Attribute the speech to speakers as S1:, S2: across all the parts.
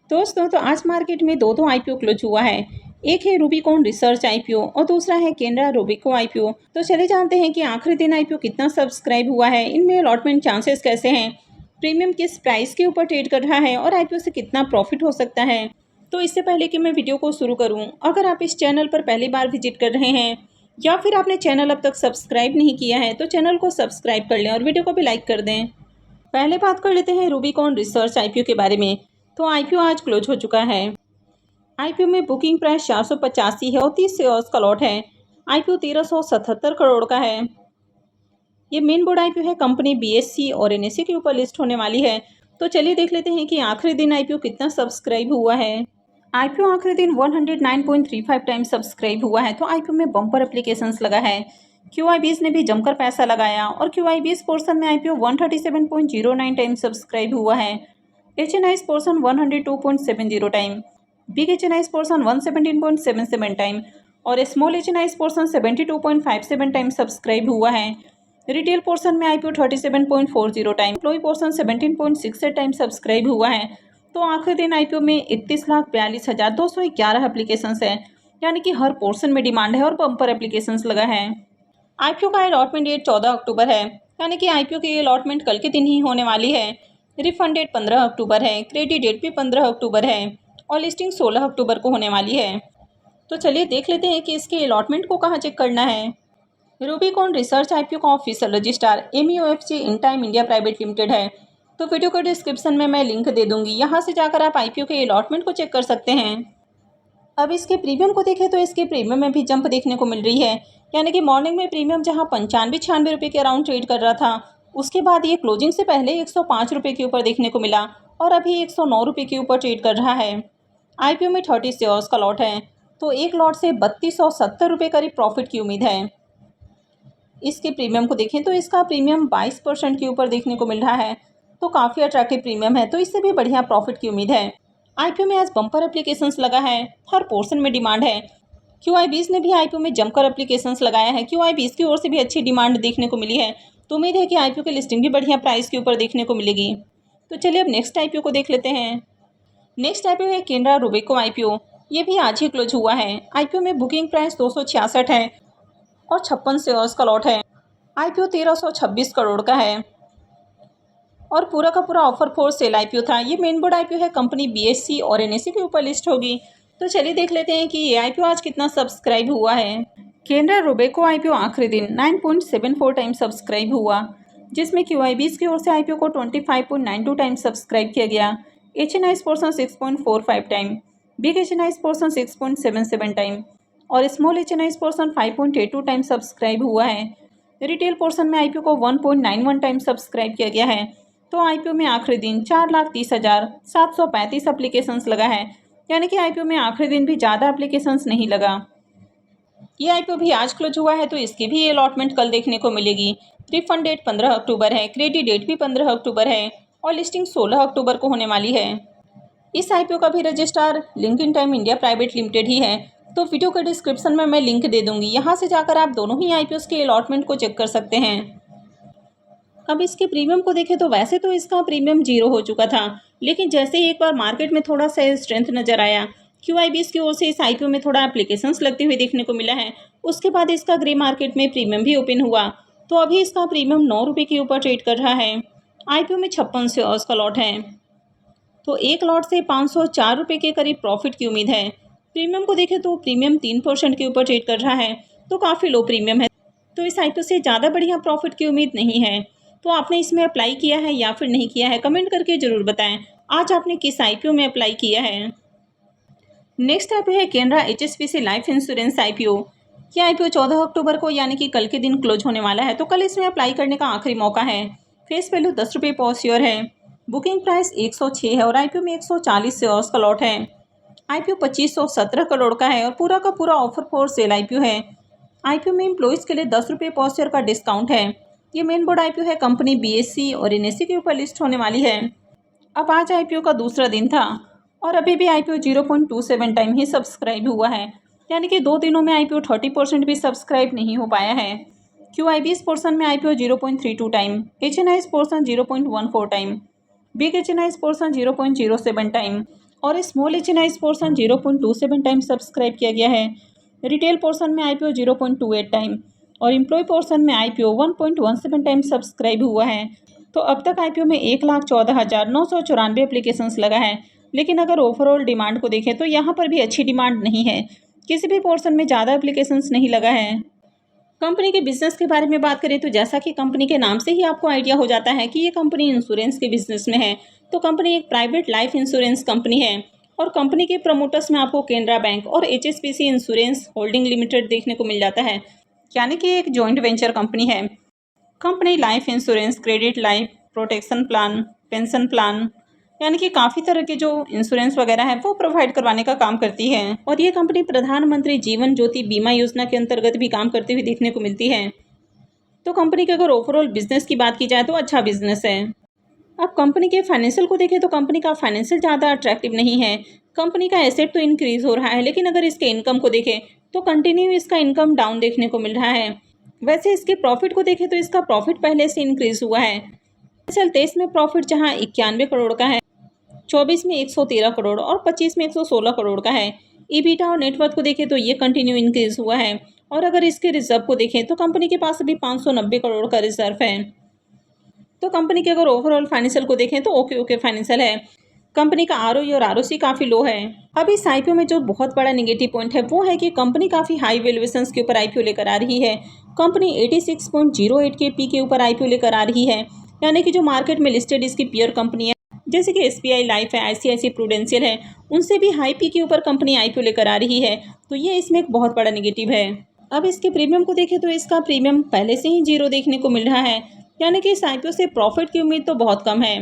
S1: दोस्तों तो आज मार्केट में दो आईपीओ क्लोज हुआ है। एक है रूबिकॉन रिसर्च आईपीओ और दूसरा है कैनरा रोबेको आईपीओ। तो चले जानते हैं कि आखिरी दिन आईपीओ कितना सब्सक्राइब हुआ है, इनमें अलॉटमेंट चांसेस कैसे हैं, प्रीमियम किस प्राइस के ऊपर ट्रेड कर रहा है और आईपीओ से कितना प्रॉफिट हो सकता है। तो इससे पहले कि मैं वीडियो को शुरू करूँ, अगर आप इस चैनल पर पहली बार विजिट कर रहे हैं या फिर आपने चैनल अब तक सब्सक्राइब नहीं किया है तो चैनल को सब्सक्राइब कर लें और वीडियो को भी लाइक कर दें। पहले बात कर लेते हैं रूबिकॉन रिसर्च आईपीओ के बारे में। तो आईपीओ आज क्लोज हो चुका है। आईपीओ में बुकिंग प्राइस 485 है और 30 शेयर्स का लॉट है। आईपीओ 1377 करोड़ का है। ये मेन बोर्ड आईपीओ है, कंपनी बीएससी और एनएससी के ऊपर लिस्ट होने वाली है। तो चलिए देख लेते हैं कि आखिरी दिन आईपीओ कितना सब्सक्राइब हुआ है। आईपीओ आखिरी दिन 109.35 टाइम सब्सक्राइब हुआ है। तो आईपीओ में बम्पर एप्लीकेशंस लगा है। क्यूआईबीज ने भी जमकर पैसा लगाया और क्यूआईबीज पोर्शन में आईपीओ 137.09 टाइम सब्सक्राइब हुआ है। HNIs portion 102.70 time, big HNIs portion 117.77 time और small HNIs portion 72.57 time subscribe हुआ है। रिटेल पोर्शन में IPO 37.40 time, employ portion 17.68 time subscribe हुआ है। तो आखिरी दिन आईपीओ में 31,42,211 एप्लीकेशंस है, यानी कि हर पोर्शन में डिमांड है और बम्पर एप्लीकेशंस लगा है। आईपीओ का अलॉटमेंट डेट 14 अक्टूबर है, यानी कि आईपीओ की अलॉटमेंट कल के दिन ही होने वाली है। रिफंड डेट 15 अक्टूबर है, क्रेडिट डेट भी 15 अक्टूबर है और लिस्टिंग 16 अक्टूबर को होने वाली है। तो चलिए देख लेते हैं कि इसके अलॉटमेंट को कहाँ चेक करना है। रूबिकॉन रिसर्च आईपीओ का official registrar MUFG Intime India Private Limited है। तो वीडियो के डिस्क्रिप्शन में मैं लिंक दे दूंगी, यहाँ से जाकर आप आईपीओ के अलॉटमेंट को चेक कर सकते हैं। अब इसके प्रीमियम को देखें तो इसके प्रीमियम में भी जंप देखने को मिल रही है, यानी कि मॉर्निंग में प्रीमियम जहां 95-96 रुपये के अराउंड ट्रेड कर रहा था, उसके बाद ये क्लोजिंग से पहले 105 रुपये के ऊपर देखने को मिला और अभी 109 रुपये के ऊपर ट्रेड कर रहा है। आईपीओ में 30 शेयर्स का लॉट है, तो एक लॉट से 3270 रुपये करीब प्रॉफिट की उम्मीद है। इसके प्रीमियम को देखें तो इसका प्रीमियम 22% के ऊपर देखने को मिल रहा है, तो काफ़ी अट्रैक्टिव प्रीमियम है, तो इससे भी बढ़िया प्रॉफिट की उम्मीद है। आईपीओ में आज बम्पर एप्लीकेशंस लगा है, हर पोर्शन में डिमांड है। क्यूआईबीज ने भी आईपीओ में जमकर एप्लीकेशंस लगाया है, क्यूआईबीज की ओर से भी अच्छी डिमांड देखने को मिली है। तो उम्मीद है कि आईपीओ की लिस्टिंग भी बढ़िया प्राइस के ऊपर देखने को मिलेगी। तो चलिए अब नेक्स्ट आईपीओ को देख लेते हैं। नेक्स्ट आईपीओ है कैनरा रोबेको आईपीओ। ये भी आज ही क्लोज हुआ है। आईपीओ में बुकिंग प्राइस 266 है और 56 शेयर्स का लॉट है। आईपीओ 1326 करोड़ का है और पूरा का पूरा ऑफर फोर सेल आईपीओ था। ये मेन बोर्ड आईपीओ है, कंपनी बीएससी और एनएससी के ऊपर लिस्ट होगी। तो चलिए देख लेते हैं कि ये आईपीओ आज कितना सब्सक्राइब हुआ है। कैनरा रोबेको आईपीओ आखिरी दिन 9.74 टाइम सब्सक्राइब हुआ, जिसमें क्यूआईबीज की ओर से आईपीओ को 25.92 टाइम सब्सक्राइब किया गया। HNIs portion 6.45 time, big HNIs portion 6.77 time और small HNIs portion 5.82 time subscribe हुआ है। रिटेल पोर्शन में आईपीओ को 1.91 टाइम सब्सक्राइब किया गया है। तो आईपीओ में आखिरी दिन 4,30,735 एप्लीकेशंस लगा है, यानी कि आईपीओ में आखिरी दिन भी ज़्यादा एप्लीकेशंस नहीं लगा। ये आईपीओ भी आज क्लोज हुआ है, तो इसकी भी अलॉटमेंट कल देखने को मिलेगी। रिफंड डेट 15 अक्टूबर है, क्रेडिट डेट भी 15 अक्टूबर है और लिस्टिंग 16 अक्टूबर को होने वाली है। इस आईपीओ का भी registrar Link Intime India Private Limited ही है। तो वीडियो के डिस्क्रिप्शन में मैं लिंक दे दूंगी, यहाँ से जाकर आप दोनों ही आईपीओ के अलॉटमेंट को चेक कर सकते हैं। अब इसके प्रीमियम को देखें तो वैसे तो इसका प्रीमियम 0 हो चुका था, लेकिन जैसे ही एक बार मार्केट में थोड़ा सा स्ट्रेंथ नजर आया, क्यूआईबीज की ओर से इस आईपीओ में थोड़ा एप्लीकेशंस लगते हुए देखने को मिला है, उसके बाद इसका ग्रे मार्केट में प्रीमियम भी ओपन हुआ। तो अभी इसका प्रीमियम 9 रुपये के ऊपर ट्रेड कर रहा है। आईपीओ में 56 शेयर्स का लॉट है, तो एक लॉट से 504 रुपये के करीब प्रॉफिट की उम्मीद है। प्रीमियम को देखें तो प्रीमियम 3% के ऊपर ट्रेड कर रहा है, तो काफ़ी लो प्रीमियम है, तो इस आईपीओ से ज़्यादा बढ़िया प्रॉफिट की उम्मीद नहीं है। तो आपने इसमें अप्लाई किया है या फिर नहीं किया है, कमेंट करके ज़रूर बताएं। आज आपने किस आईपीओ में अप्लाई किया है। नेक्स्ट आईपीओ है Canara HSBC life insurance IPO. ये आईपीओ 14 अक्टूबर को यानी कि कल के दिन क्लोज होने वाला है, तो कल इसमें अप्लाई करने का आखिरी मौका है। फेस वैल्यू 10 रुपये पर शेयर है। बुकिंग प्राइस 106 है और आईपीओ में 140 शेयर्स का लॉट है। आईपीओ 2517 करोड़ का है और पूरा का पूरा ऑफर फॉर सेल आईपीओ है। आईपीओ में एम्प्लॉइज़ के लिए 10 रुपये पर शेयर का डिस्काउंट है। ये मेन बोर्ड आईपीओ है, कंपनी बीएससी और एनएससी के ऊपर लिस्ट होने वाली है। अब आज आईपीओ का दूसरा दिन था और अभी भी आईपीओ 0.27 टाइम ही सब्सक्राइब हुआ है, यानी कि 2 दिनों में आईपीओ 30% भी सब्सक्राइब नहीं हो पाया है। क्यूआईबीज पोर्शन में IPO 0.32 time, HNIs portion 0.14 time, big HNIs portion 0.07 time और small H portion 0.27 time subscribe किया गया है। रिटेल पोर्सन में IPO 0.28 टाइम और एम्प्लॉय पोर्सन में IPO 1.17 टाइम सब्सक्राइब हुआ है। तो अब तक IPO में 1,14,994 एप्लीकेशंस लगा है। लेकिन अगर ओवरऑल डिमांड को देखें तो यहाँ पर भी अच्छी डिमांड नहीं है, किसी भी पोर्शन में ज़्यादा एप्लीकेशंस नहीं लगा है। कंपनी के बिजनेस के बारे में बात करें तो जैसा कि कंपनी के नाम से ही आपको आइडिया हो जाता है कि ये कंपनी इंश्योरेंस के बिजनेस में है। तो कंपनी एक प्राइवेट लाइफ इंश्योरेंस कंपनी है और कंपनी के प्रमोटर्स में आपको केनरा बैंक और HSBC इंश्योरेंस होल्डिंग लिमिटेड देखने को मिल जाता है, यानी कि एक जॉइंट वेंचर कंपनी है। Company life insurance, credit life, protection plan, pension plan, यानी कि काफ़ी तरह के जो इंश्योरेंस वगैरह है वो प्रोवाइड करवाने का काम करती है। और ये कंपनी प्रधानमंत्री जीवन ज्योति बीमा योजना के अंतर्गत भी काम करती हुई देखने को मिलती है। तो कंपनी के अगर ओवरऑल बिजनेस की बात की जाए तो अच्छा बिजनेस है। अब कंपनी के फाइनेंशियल को देखें तो कंपनी का फाइनेंशियल ज़्यादा अट्रैक्टिव नहीं है। कंपनी का एसेट तो इंक्रीज हो रहा है, लेकिन अगर इसके इनकम को देखें तो कंटिन्यू इसका इनकम डाउन देखने को मिल रहा है। वैसे इसके प्रॉफिट को देखें तो इसका प्रॉफिट पहले से इंक्रीज हुआ है। 2023 में प्रॉफिट जहां 91 करोड़ का है, 24 में 113 करोड़ और 25 में 116 करोड़ का है। EBITDA और नेटवर्थ को देखें तो ये कंटिन्यू इंक्रीज हुआ है। और अगर इसके रिजर्व को देखें तो कंपनी के पास अभी 590 करोड़ का रिजर्व है। तो कंपनी के अगर ओवरऑल फाइनेंशियल को देखें तो ओके फाइनेंशियल है। कंपनी का ROE और ROC काफ़ी लो है। अब इस IPO में जो बहुत बड़ा नेगेटिव पॉइंट है वो है कि कंपनी काफ़ी हाई वैल्यूएशंस के ऊपर IPO लेकर आ रही है। कंपनी 86.08 के पी के ऊपर IPO लेकर आ रही है, यानी कि जो मार्केट में लिस्टेड इसकी पीयर कंपनी है जैसे कि SBI लाइफ है, ICICI प्रूडेंशियल है, उनसे भी हाई पी के ऊपर कंपनी IPO लेकर आ रही है। तो ये इसमें एक बहुत बड़ा नेगेटिव है। अब इसके प्रीमियम को देखें तो इसका प्रीमियम पहले से ही 0 देखने को मिल रहा है, यानी कि इस IPO से प्रॉफिट की उम्मीद तो बहुत कम है।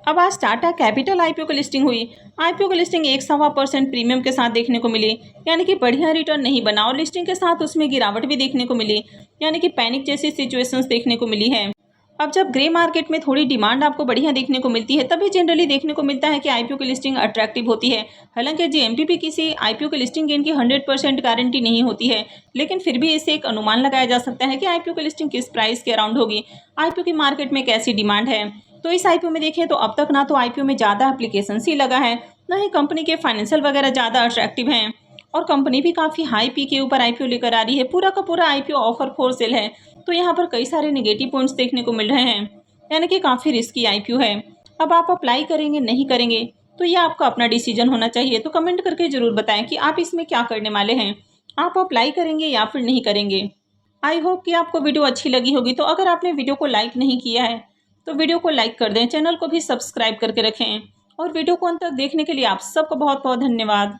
S1: अब आज टाटा कैपिटल IPO की लिस्टिंग हुई। IPO की लिस्टिंग 1.25% प्रीमियम के साथ देखने को मिली, यानी कि बढ़िया रिटर्न नहीं बना और लिस्टिंग के साथ उसमें गिरावट भी देखने को मिली, यानी कि पैनिक जैसी सिचुएशंस देखने को मिली है। अब जब ग्रे मार्केट में थोड़ी डिमांड आपको बढ़िया देखने को मिलती है तभी जनरली देखने को मिलता है कि IPO की लिस्टिंग अट्रैक्टिव होती है। हालांकि GMPP किसी IPO की लिस्टिंग गेन की 100% गारंटी नहीं होती है, लेकिन फिर भी इसे एक अनुमान लगाया जा सकता है कि IPO की लिस्टिंग किस प्राइस के अराउंड होगी, IPO की मार्केट में कैसी डिमांड है। तो इस IPO में देखें तो अब तक ना तो IPO में ज़्यादा एप्लीकेशन ही लगा है, ना ही कंपनी के फाइनेंशियल वगैरह ज़्यादा अट्रैक्टिव हैं और कंपनी भी काफ़ी हाई पी के ऊपर IPO लेकर आ रही है। पूरा का पूरा IPO ऑफर फॉर सेल है। तो यहाँ पर कई सारे नेगेटिव पॉइंट्स देखने को मिल रहे हैं, यानी कि काफ़ी रिस्की IPO है। अब आप अप्लाई करेंगे नहीं करेंगे तो ये आपका अपना डिसीजन होना चाहिए। तो कमेंट करके ज़रूर बताएं कि आप इसमें क्या करने वाले हैं, आप अप्लाई करेंगे या फिर नहीं करेंगे। आई होप कि आपको वीडियो अच्छी लगी होगी। तो अगर आपने वीडियो को लाइक नहीं किया है तो वीडियो को लाइक कर दें, चैनल को भी सब्सक्राइब करके रखें और वीडियो को अंत तक देखने के लिए आप सबको बहुत बहुत धन्यवाद।